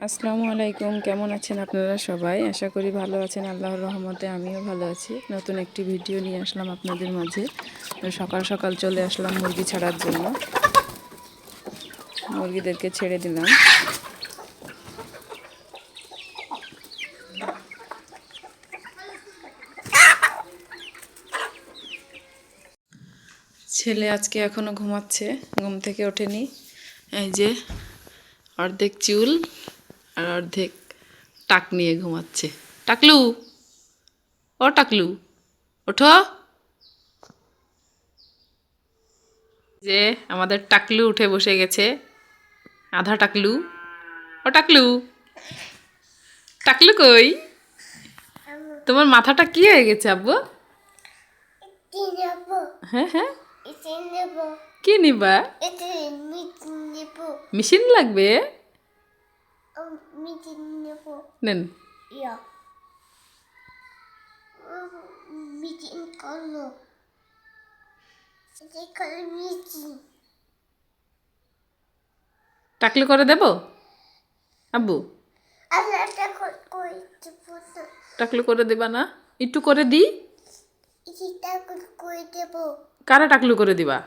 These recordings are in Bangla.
আসসালামু আলাইকুম, কেমন আছেন আপনারা সবাই? আশা করি ভালো আছেন। আল্লাহর রহমতে আমিও ভালো আছি। নতুন একটি ভিডিও নিয়ে আসলাম আপনাদের মাঝে। তো সকাল সকাল চলে আসলাম মুরগি ছাড়ার জন্য। মুরগিদেরকে ছেড়ে দিলাম। ছেলে আজকে এখনো ঘুমাচ্ছে, ঘুম থেকে ওঠেনি। এই যে অর্ধেক চুল আর অর্ধেক টাক নিয়ে ঘুমাচ্ছে। টাকলু, ও টাকলু, ওঠো। যে আমাদের টাকলু উঠে বসে গেছে, আধা টাকলু। ও টাকলু, টাকলু কই? তোমার মাথাটা কি হয়ে গেছে আব্বু? হ্যাঁ হ্যাঁ, কি নিবা? মেশিন লাগবে? নেন। টাকলু করে দেব আব্বু? টাকলু করে দেবা না? একটু করে দিই। কারা টাকলু করে দিবা?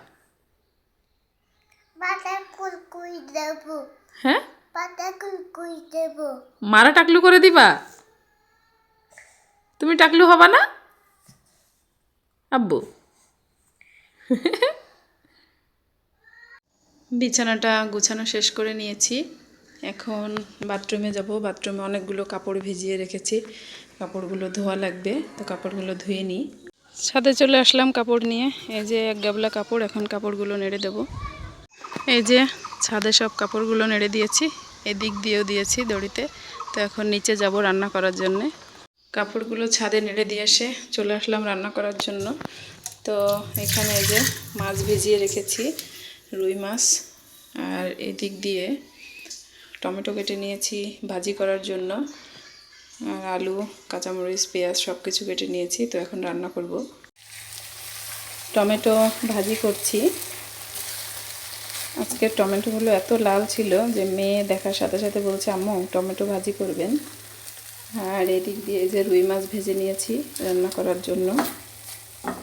হ্যাঁ, মারা টাকলু করে দিবা? তুমি টাকলু হবা না আব্বু? বিছানাটা গুছানো শেষ করে নিয়েছি। এখন বাথরুমে যাব। বাথরুমে অনেকগুলো কাপড় ভিজিয়ে রেখেছি, কাপড়গুলো ধোয়া লাগবে, তো কাপড়গুলো ধুয়ে নিই। ছাদে চলে আসলাম কাপড় নিয়ে। এই যে এক গাবলা কাপড়, এখন কাপড়গুলো নেড়ে দেব। এই যে ছাদে সব কাপড়গুলো নেড়ে দিয়েছি, এদিক দিয়েও দিয়েছি দড়িতে। তো এখন নিচে যাব রান্না করার জন্যে। কাপড়গুলো ছাদে নেড়ে দিয়ে এসে চলে আসলাম রান্না করার জন্য। তো এখানে এই যে মাছ ভিজিয়ে রেখেছি, রুই মাছ। আর এদিক দিয়ে টমেটো কেটে নিয়েছি ভাজি করার জন্য, আর আলু, কাঁচামরিচ, পেঁয়াজ সব কিছু কেটে নিয়েছি। তো এখন রান্না করব। টমেটো ভাজি করছি। আজকে টমেটোগুলো এত লাল ছিল যে মেয়ে দেখার সাথে সাথে বলছে, আম্মু টমেটো ভাজি করবেন। আর এদিক দিয়ে যে রুই মাছ ভেজে নিয়েছি রান্না করার জন্য।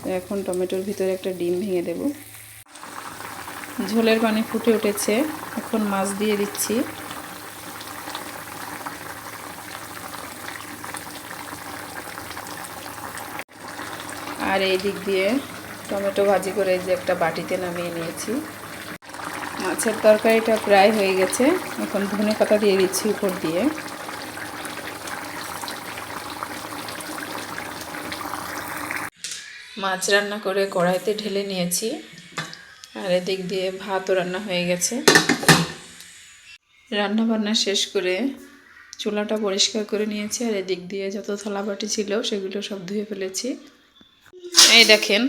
তো এখন টমেটোর ভিতরে একটা ডিম ভেঙে দেব। ঝোলের পানি ফুটে উঠেছে, এখন মাছ দিয়ে দিচ্ছি। আর এই দিক দিয়ে টমেটো ভাজি করে যে একটা বাটিতে নামিয়ে নিয়েছি। মাছের তরকারিটা প্রায় হয়ে গেছে, এখন ধনেপাতা দিয়ে দিচ্ছি উপর দিয়ে। মাছ রান্না করে কড়াইতে ঢেলে নিয়েছি। আর এদিক দিয়ে ভাতও রান্না হয়ে গেছে। রান্না বান্না শেষ করে চুলাটা পরিষ্কার করে নিয়েছি। আর এদিক দিয়ে যত থালাবাটি ছিল সেগুলো সব ধুয়ে ফেলেছি। এই দেখেন,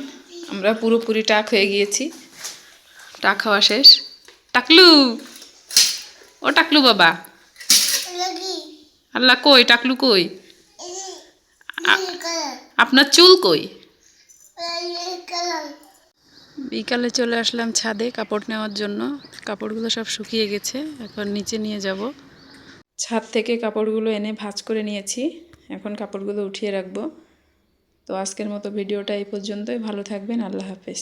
আমরা পুরোপুরি টাক হয়ে গিয়েছি। টাক খাওয়া শেষ। টাকলু, ও টাকলু বাবা, আল্লাহ কই? টাকলু কই? আপনার চুল কই? বিকালে চলে আসলাম ছাদে কাপড় নেওয়ার জন্য। কাপড়গুলো সব শুকিয়ে গেছে, এখন নিচে নিয়ে যাব। ছাদ থেকে কাপড়গুলো এনে ভাঁজ করে নিয়েছি, এখন কাপড়গুলো উঠিয়ে রাখবো। তো আজকের মতো ভিডিওটা এই পর্যন্তই। ভালো থাকবেন, আল্লাহ হাফেজ।